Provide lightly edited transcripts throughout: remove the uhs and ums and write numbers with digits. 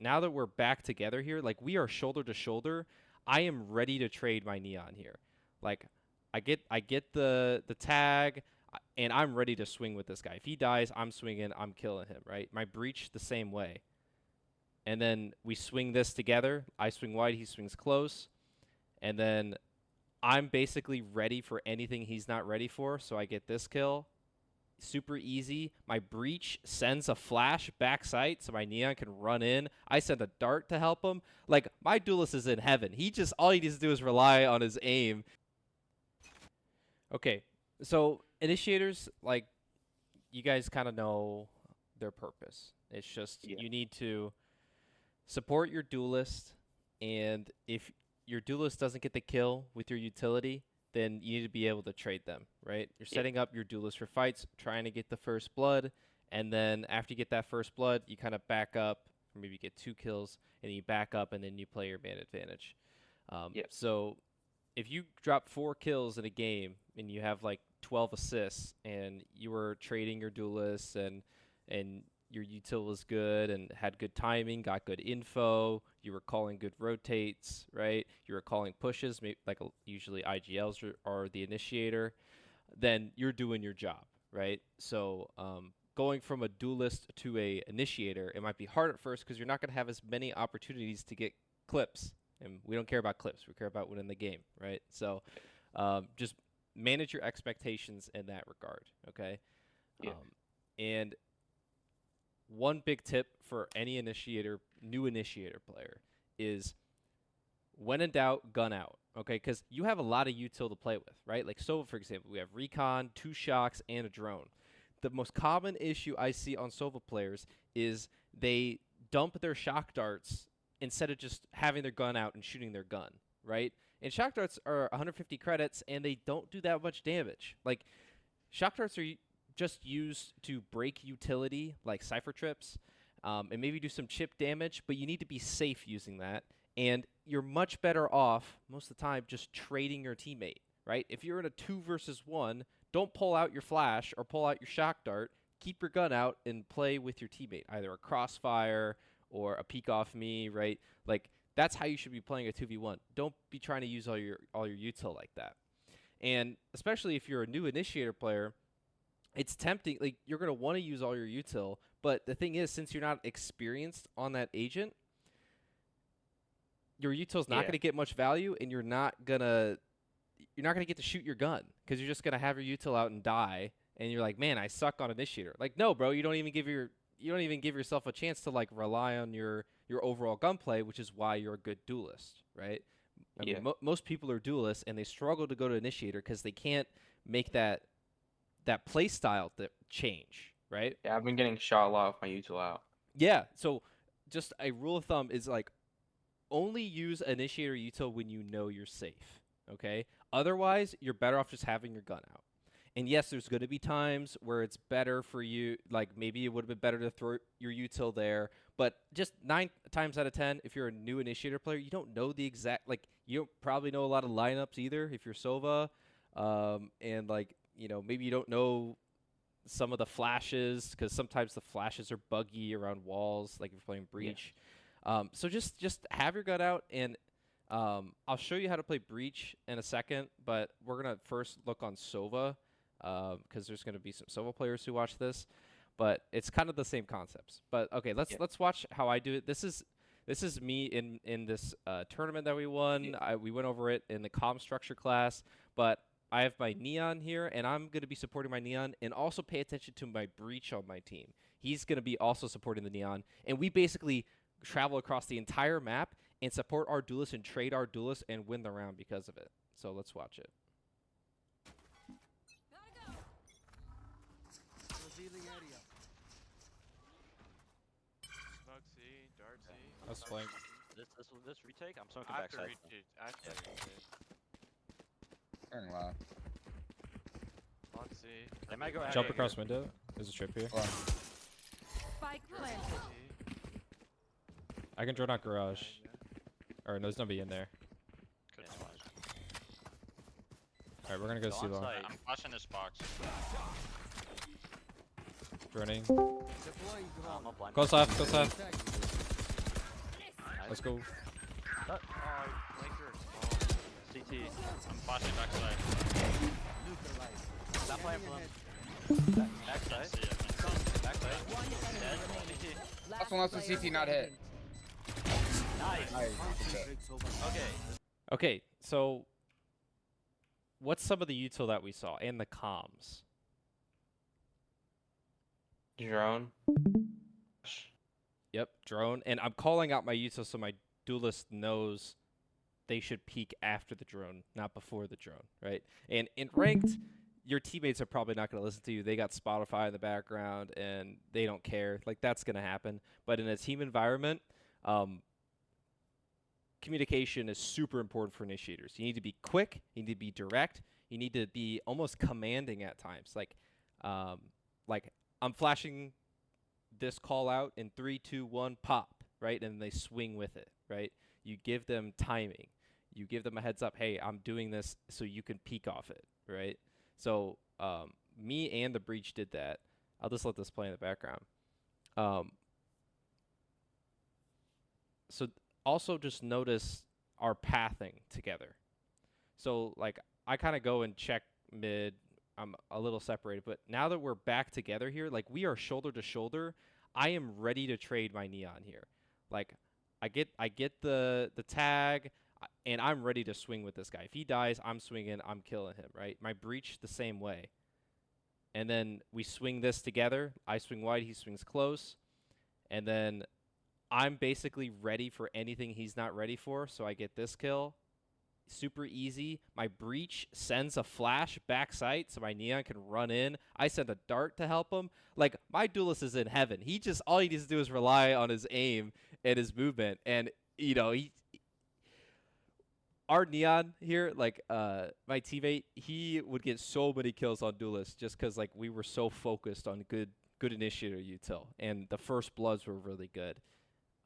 now that we're back together here, like we are shoulder to shoulder, I am ready to trade my Neon here. Like I get the tag, and I'm ready to swing with this guy. If he dies, I'm swinging, I'm killing him, right? My breach the same way. And then we swing this together. I swing wide, he swings close. And then I'm basically ready for anything he's not ready for, so I get this kill. Super easy. My breach sends a flash back sight, so my Neon can run in. I send a dart to help him. Like, my duelist is in heaven. All he needs to do is rely on his aim. Okay, so initiators, like, you guys kind of know their purpose. It's just you need to support your duelist, and if your duelist doesn't get the kill with your utility, then you need to be able to trade them, right? You're setting up your duelist for fights, trying to get the first blood, and then after you get that first blood, you kind of back up, or maybe you get 2 kills, and you back up, and then you play your man advantage. So if you drop 4 kills in a game, and you have like 12 assists, and you were trading your duelists, and your util was good and had good timing, got good info, you were calling good rotates, right? You were calling pushes, like usually IGLs are the initiator, then you're doing your job, right? So going from a duelist to a initiator, it might be hard at first because you're not going to have as many opportunities to get clips. And we don't care about clips. We care about winning the game, right? So just manage your expectations in that regard, okay? And one big tip for any new initiator player is when in doubt, gun out, okay? Because you have a lot of util to play with, right? Like Sova, for example, we have recon, 2 shocks, and a drone. The most common issue I see on Sova players is they dump their shock darts instead of just having their gun out and shooting their gun, right? And shock darts are 150 credits, and they don't do that much damage. Like, shock darts are just used to break utility, like Cypher Trips, and maybe do some chip damage, but you need to be safe using that. And you're much better off, most of the time, just trading your teammate, right? If you're in a 2 versus 1, don't pull out your flash or pull out your shock dart. Keep your gun out and play with your teammate, either a crossfire or a peek off me, right? Like, that's how you should be playing a 2v1. Don't be trying to use all your util like that. And especially if you're a new initiator player, it's tempting. Like, you're going to want to use all your util, but the thing is, since you're not experienced on that agent, your util's not going to get much value, and you're not going to get to shoot your gun because you're just going to have your util out and die, and you're like, man, I suck on initiator. Like, no, bro, you don't even give yourself a chance to like rely on your overall gunplay, which is why you're a good duelist, right? I mean, most people are duelists, and they struggle to go to initiator because they can't make that play style change, right? Yeah, I've been getting shot a lot with my util out. Yeah, so just a rule of thumb is like only use initiator util when you know you're safe, okay? Otherwise, you're better off just having your gun out. And yes, there's going to be times where it's better for you, like maybe it would have been better to throw your util there, but just 9 times out of 10, if you're a new initiator player, you don't know the exact, like, you don't probably know a lot of lineups either if you're Sova, and like, you know, maybe you don't know some of the flashes because sometimes the flashes are buggy around walls, like if you're playing Breach. So just have your gun out, and I'll show you how to play Breach in a second, but we're going to first look on Sova because there's going to be some Sova players who watch this, but it's kind of the same concepts. But okay, let's watch how I do it. This is me in this tournament that we won. We went over it in the comm structure class, but I have my Neon here, and I'm going to be supporting my Neon, and also pay attention to my Breach on my team. He's going to be also supporting the Neon, and we basically travel across the entire map and support our duelists and trade our duelists and win the round because of it. So let's watch it. Smoke C, dart C. I was playing. This retake, I'm smoking After backside. after retake. Turning loud. On C. They might go Jump across window. There's a trip here. Spike planted. C. I can drone out garage. Or no, there's nobody in there. Good Yeah, spot. Alright, we're gonna go Go see on long. site. I'm flashing this box. Droning. I'm up blind. Close left, close left. Let's go. Oh, flanker. CT. I'm flashing backside. Stop playing for them. Backside. See it. Backside. Dead. CT. Last one, last CT, not hit. Nice. Nice. Okay. Okay. Okay, so what's some of the util that we saw and the comms? Drone. Yep, drone. And I'm calling out my util so my duelist knows they should peek after the drone, not before the drone, right? And in ranked, your teammates are probably not going to listen to you. They got Spotify in the background and they don't care. Like, that's going to happen. But in a team environment, communication is super important for initiators. You need to be quick. You need to be direct. You need to be almost commanding at times. Like I'm flashing this call out in 3, 2, 1, pop, right? And they swing with it, right? You give them timing. You give them a heads up. Hey, I'm doing this so you can peek off it, right? So me and the breach did that. I'll just let this play in the background. So also just notice our pathing together. So like I kind of go and check mid. I'm a little separated, but now that we're back together here, like we are shoulder to shoulder, I am ready to trade my neon here. Like I get the tag and I'm ready to swing with this guy. If he dies, I'm swinging, I'm killing him, right? My breach the same way. And then we swing this together. I swing wide, he swings close. And then I'm basically ready for anything he's not ready for, so I get this kill. Super easy. My breach sends a flash backside so my neon can run in. I send a dart to help him. Like, my duelist is in heaven. All he needs to do is rely on his aim and his movement. And, you know, our neon here, like my teammate, he would get so many kills on duelist just because like we were so focused on good initiator util. And the first bloods were really good.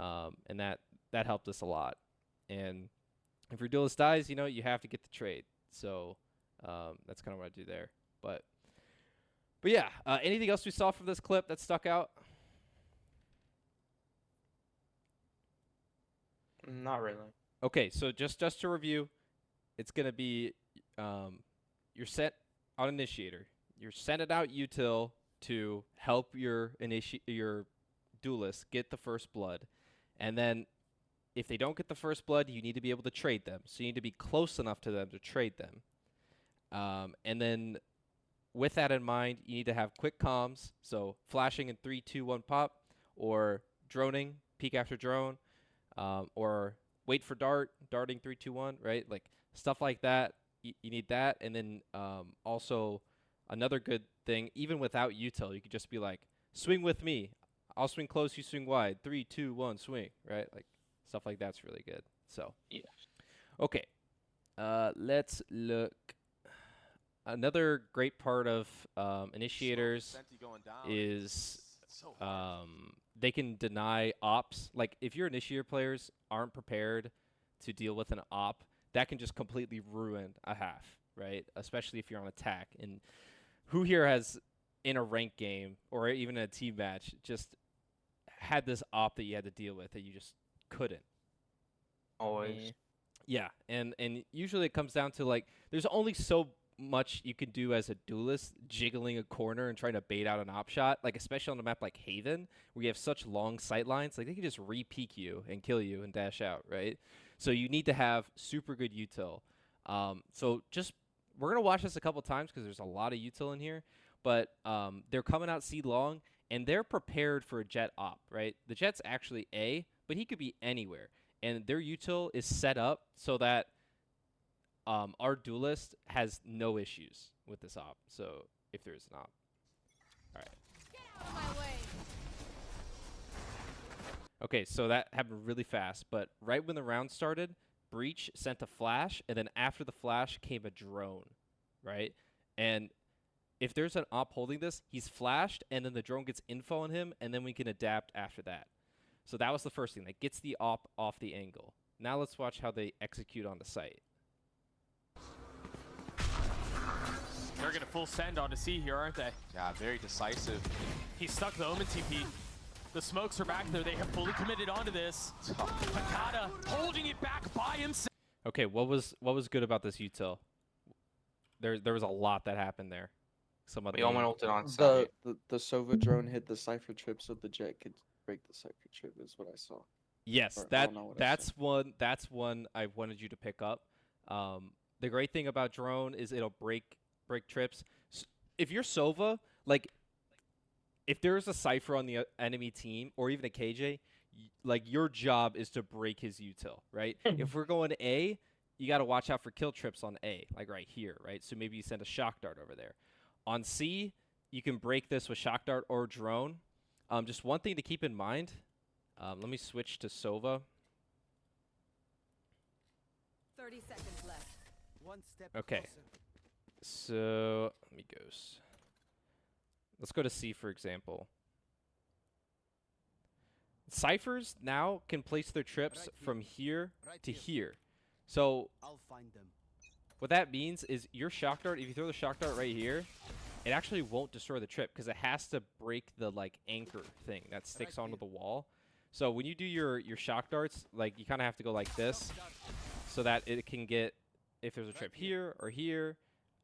And that helped us a lot. And if your duelist dies, you know, you have to get the trade. So that's kind of what I do there. But yeah, anything else we saw from this clip that stuck out? Not really. Okay, so just to review, it's going to be you're set on Initiator. You're sending out util to help your duelist get the first blood. And then if they don't get the first blood, you need to be able to trade them. So you need to be close enough to them to trade them. And then with that in mind, you need to have quick comms. So flashing in 3, 2, 1 pop, or droning, peek after drone, or wait for darting 3, 2, 1, right? Like stuff like that. You need that. And then also another good thing, even without util, you could just be like, swing with me. I'll swing close, you swing wide. 3, 2, 1, swing, right? Like stuff like that's really good. So, Yeah. Okay. Let's look. Another great part of initiators is they can deny ops. Like if your initiator players aren't prepared to deal with an op, that can just completely ruin a half, right? Especially if you're on attack. And who here has, in a ranked game or even in a team match, just had this op that you had to deal with that you just couldn't? Always. Yeah, and usually it comes down to like there's only so much you can do as a duelist, jiggling a corner and trying to bait out an op shot, like especially on a map like Haven where you have such long sight lines. Like they can just re-peek you and kill you and dash out, right? So you need to have super good util. So just we're gonna watch this a couple times because there's a lot of util in here, but they're coming out C long and they're prepared for a jet op, right? The jet's actually A, but he could be anywhere. And their util is set up so that our duelist has no issues with this op. So if there is an op. All right. Get out of my way. Okay, so that happened really fast. But right when the round started, Breach sent a flash. And then after the flash came a drone, right? And if there's an op holding this, he's flashed. And then the drone gets info on him. And then we can adapt after that. So that was the first thing that gets the op off the angle. Now let's watch how they execute on the site. They're going to full send onto C here, aren't they? Yeah, very decisive. He stuck the Omen TP. The smokes are back there. They have fully committed onto this. Hakata holding it back by himself. Okay, what was good about this util? There was a lot that happened there. Some of We all went ulted on The site. the Sova drone hit the cipher chip, so the jet could break the cipher chip. Is what I saw. Yes, Or I don't know what I that's one I wanted you to pick up. The great thing about drone is it'll break trips. If you're Sova, like if there's a cipher on the enemy team or even a KJ, like your job is to break his util, right? If we're going A, you got to watch out for kill trips on A, like right here, right? So maybe you send a shock dart over there. On C, you can break this with shock dart or drone. Just one thing to keep in mind. Let me switch to Sova. 30 seconds left. One step Okay. closer. So let me go. Let's go to C, for example. Ciphers now can place their trips Right here. from here Right to here. here. So I'll find them. what that means is your shock dart, if you throw the shock dart right here, it actually won't destroy the trip because it has to break the like anchor thing that sticks Right onto here. the wall. So when you do your shock darts, like you kind of have to go like this so that it can get, if there's a trip here or here,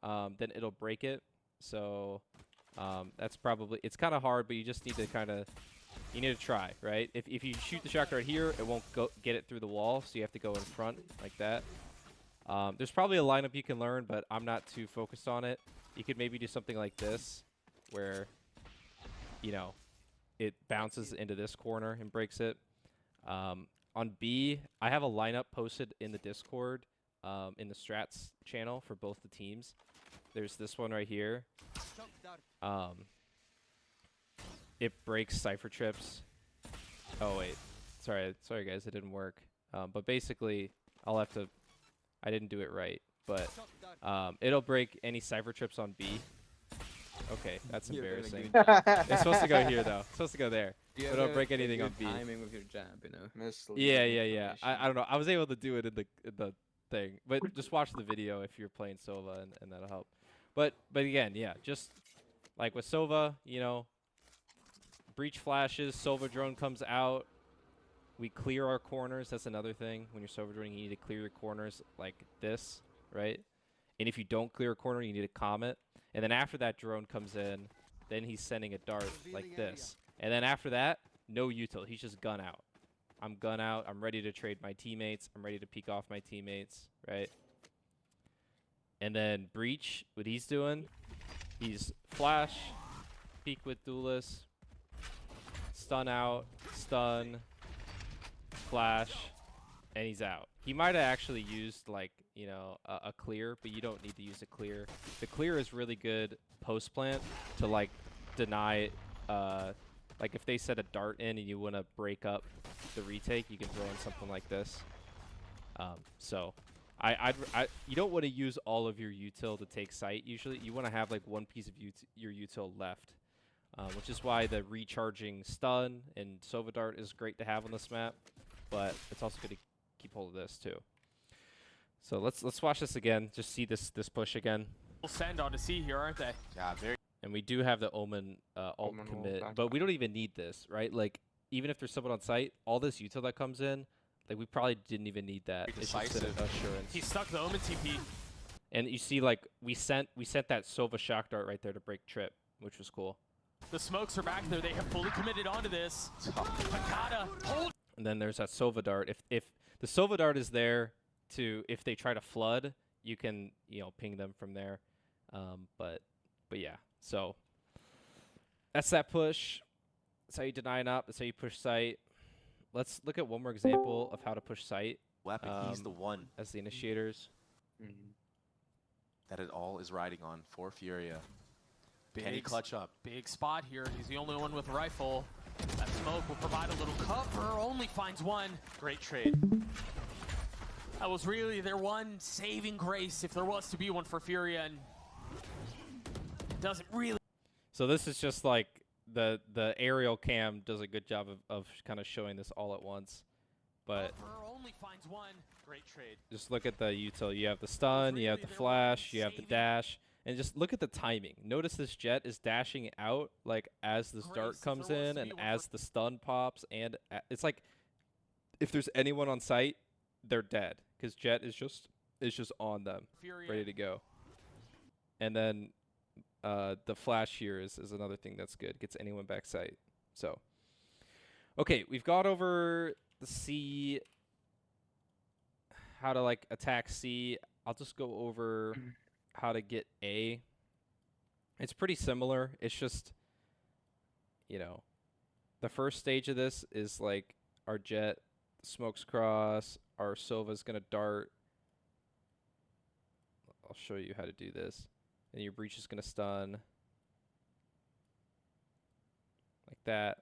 then it'll break it. So that's probably, it's kind of hard, but you just need to you need to try, right? If you shoot the shock dart here, it won't get it through the wall, so you have to go in front like that. There's probably a lineup you can learn, but I'm not too focused on it. You could maybe do something like this, where, you know, it bounces into this corner and breaks it. On B, I have a lineup posted in the Discord, in the strats channel for both the teams. There's this one right here. Shock dart. It breaks cipher trips. Oh wait, sorry guys, it didn't work. But basically, I didn't do it right, but Shock dart. it'll break any cipher trips on B. Okay, that's You're doing a embarrassing. good It's supposed to go here though. It's supposed to go there. You But have don't a- break a anything on good B. timing with your jab, you know. Misleading Yeah. I information. don't know. I was able to do it in the thing, but just watch the video if you're playing Sova, and that'll help. But again, yeah, just like with Sova, you know, breach flashes, Sova drone comes out. We clear our corners. That's another thing. When you're Sova droning, you need to clear your corners like this, right? And if you don't clear a corner, you need a comet. And then after that drone comes in, then he's sending a dart like Revealing area. this. And then after that, no util. He's just gun out. I'm gun out. I'm ready to trade my teammates. I'm ready to peek off my teammates, right? And then breach, what he's doing, he's flash, peek with duelist, stun out, stun, flash, and he's out. He might have actually used like, you know, a clear, but you don't need to use a clear. The clear is really good post plant to like deny, like if they set a dart in and you want to break up the retake, you can throw in something like this. So you don't want to use all of your util to take site. Usually you want to have like one piece of your util left, which is why the recharging stun and Sova dart is great to have on this map, but it's also good to keep hold of this too. So let's watch this again. Just see this push again. We'll send on to C here, aren't they? Yeah, very. And we do have the Omen alt Omen will commit, back but up. we don't even need this, right? Like even if there's someone on site, all this util that comes in, like we probably didn't even need that. Very It's just an decisive. assurance. He stuck the Omen TP. And you see, like we sent that Sova shock dart right there to break trip, which was cool. The smokes are back there. They have fully committed onto this. Hakata hold. And then there's that Sova dart. If the Sova dart is there to, if they try to flood, you can, you know, ping them from there. But yeah, so that's that push. That's how you deny an op. That's how you push site. Let's look at one more example of how to push site Weapon, he's the one as the initiators. Mhm. that it all is riding on for Furia. Can he Big clutch up? Big spot here. He's the only one with a rifle. That smoke will provide a little cover. Only finds one. Great trade. That was really their one saving grace, if there was to be one for Furia, and doesn't really. So this is just like the aerial cam does a good job of kind of showing this all at once. But Cover only finds one. Great trade. just look at the util. You have the stun, you have the Really, there flash, was you have the saving- dash, And just look at the timing. Notice this Jet is dashing out like as this Grace, dart if there comes was in to and be one as for- the stun pops, and it's like if there's anyone on site, they're dead because Jet is just on them, Fury ready to go. And then the flash here is another thing that's good. Gets anyone back sight. So, okay, we've got over the C, how to like attack C. I'll just go over how to get A. It's pretty similar. It's just, you know, the first stage of this is like our Jet smokes cross, our Sova's gonna dart. I'll show you how to do this. And your breach is gonna stun. Like that.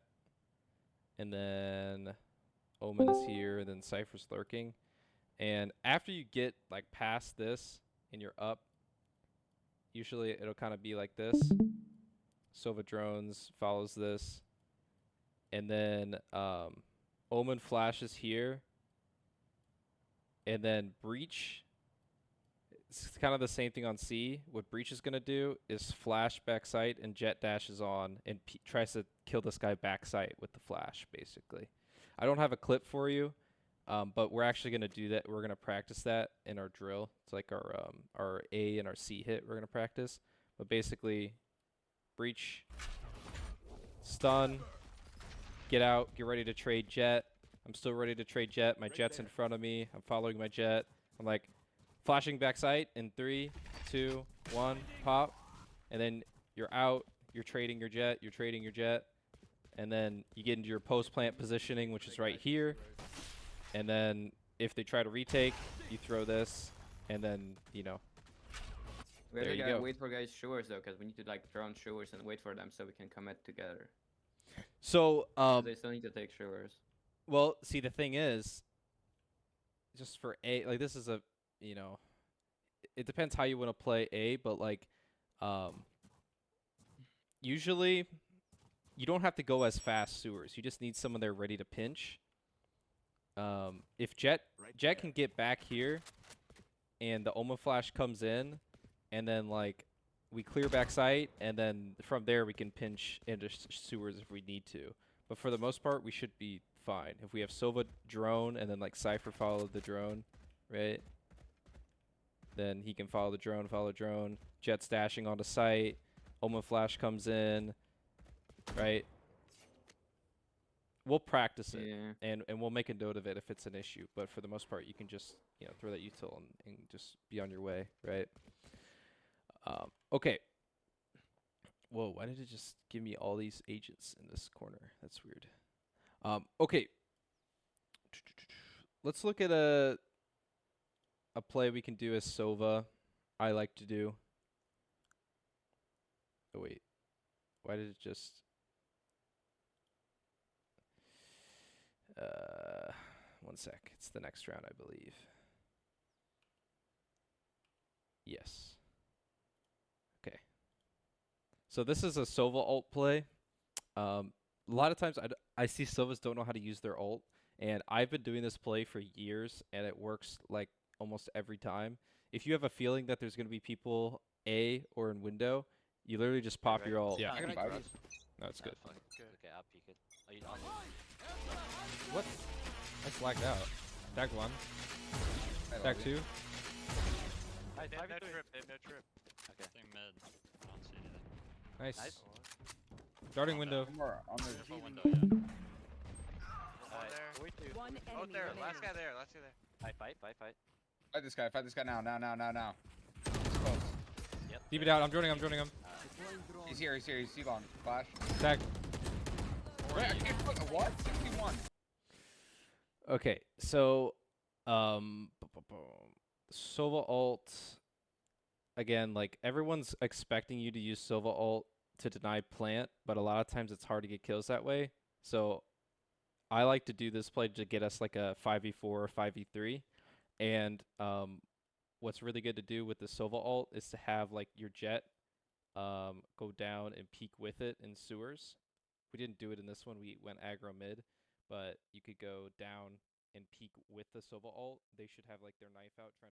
And then Omen is here, and then Cypher's lurking. And after you get like past this and you're up, usually it'll kind of be like this. Sova drones follows this. And then Omen flashes here. And then Breach, it's kind of the same thing on C. What Breach is going to do is flash backside and Jet dashes on and tries to kill this guy backside with the flash, basically. I don't have a clip for you, but we're actually going to do that. We're going to practice that in our drill. It's like our A and our C hit we're going to practice. But basically, Breach, stun, get out, get ready to trade Jet. I'm still ready to trade Jet. My Jet's in front of me. I'm following my Jet. I'm like flashing backside in 3, 2, 1, pop. And then you're out. You're trading your Jet. You're trading your Jet. And then you get into your post-plant positioning, which is right here. And then if they try to retake, you throw this. And then, you know, We there have you to go. wait for guys' showers though, because we need to like drone showers and wait for them so we can commit together. So, 'Cause they still need to take showers. well, see, the thing is, just for A, like this is a, you know, it depends how you want to play A, but like, usually you don't have to go as fast sewers. You just need someone there ready to pinch. If Jet can get back here, and the Omen flash comes in, and then like we clear backside, and then from there we can pinch into sewers if we need to. But for the most part, we should be fine. If we have Sova drone and then like Cypher follow the drone, right? Then he can follow the drone. Jet's dashing onto site. Omen flash comes in, right? We'll practice it, Yeah. and we'll make a note of it if it's an issue. But for the most part, you can just, you know, throw that util and just be on your way, right? Okay. Whoa, why did it just give me all these agents in this corner? That's weird. Okay. Let's look at a play we can do as Sova. I like to do. Oh wait. Why did it just one sec. It's the next round, I believe. Yes. Okay. So this is a Sova ult play. A lot of times I see Sovas don't know how to use their ult, and I've been doing this play for years, and it works like almost every time. If you have a feeling that there's going to be people A or in window, you literally just pop your ult. I can buy these. No, it's good. Okay, I'll peek it. Are you on? What? That's lagged out. Tag 1. I Tag love 2. They have no trip. They have no trip. Okay. Mid. I don't see anything. Nice. Nice. Starting window. One more on the Careful window, yeah. One Alright, there. wait, dude. One Oh, enemy there. remaining. Last guy there. Last guy there. Fight. Fight this guy now. He's close. Yep. Keep it out. I'm joining him. Deploying drone. He's here, he's C-long. Flash. Tag. Wait, I can't put what? 61. Okay, so Sova ult, again, like everyone's expecting you to use Sova ult to deny plant, but a lot of times it's hard to get kills that way. So I like to do this play to get us like a 5v4 or 5v3. And what's really good to do with the Sova ult is to have like your Jet go down and peek with it in sewers. We didn't do it in this one. We went aggro mid, but you could go down and peek with the Sova ult. They should have like their knife out trying